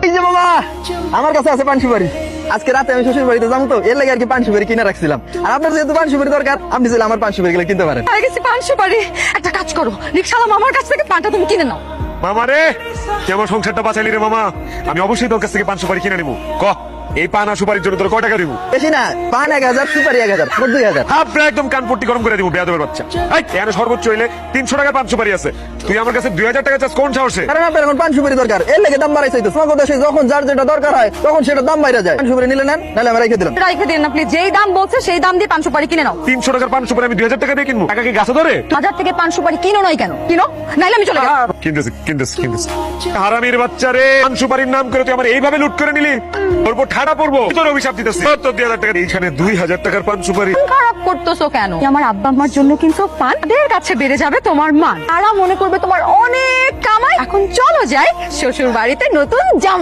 এই যে বাবা, আমার কাছে আছে পান সুপারি। আজকে রাতে আমি শ্বশুর বাড়িতে যাবো, তো এর লাগে আর কি পান সুপারি কিনে রাখছিলাম। আর আপনার যেহেতু পান সুপারি দরকার, আপনি চাইলে আমার পান সুপারি গুলো কিনতে পারেন। হয়ে গেছি পান সুপারি। একটা কাজ করো, রিক্সাওয়ালা মামার কাছ থেকে পানটা তুমি কিনে নাও। মামা রে, তুই আমার সংসারটা বাঁচাইলি রে মামা। আমি অবশ্যই তোর কাছ থেকে পান সুপারি কিনে নিবো। ক, এই পান আর সুপারির জন্য তোর কয় টাকা দিব? বেশি না, পান 1000, সুপারি 1000, মোট 2000। আপনার একদম কান পট্টি গরম করে দিব বেয়াদবের বাচ্চা। এই এখানে সর্বোচ্চ হইলে 300 টাকার পান সুপারি আছে, তুই আমার কাছে 2000 টাকা চাস কোন সাহসে? কারণ আপনার এখন পান সুপারি দরকার, এর লাগে দাম বাড়াইছে। তো তোমার দেশে যখন যার যেটা দরকার হয় তখন সেটা দাম বাইরে যায়। পান সুপারি নিলে নেন, নাহলে আমি রেখে দিলাম। রাইখে দিন আপনি, যেই দাম বলছে সেই দাম দিয়ে পান সুপারি কিনে নাও। 300 টাকার পান সুপারি আমি 2000 টাকা দিয়ে কিনবো? টাকা কি গাছে ধরে? বাজার থেকে পান সুপারি কিনো নয় কেন? কিনো, নাইলে আমি চলে যাবো। কিনতেছি। হারামির বাচ্চা রে, পান সুপারির নাম করে তুই আমার এইভাবে লুট করে নিলি, তোর উপর ঠাড়া পড়বো। তোর অভিশাপ দিতেছি। তোর 2000 টাকা, এইখানে 2000 টাকার পান সুপারি। খারাপ করতেছো কেন? আমার আব্বা আম্মার জন্য কিন্তু পান, তাদের কাছে বেড়ে যাবে তোমার মান। তারা মনে করবে তোমার অনেক কামাই। এখন চলো যাই শ্বশুর বাড়িতে নতুন জাম।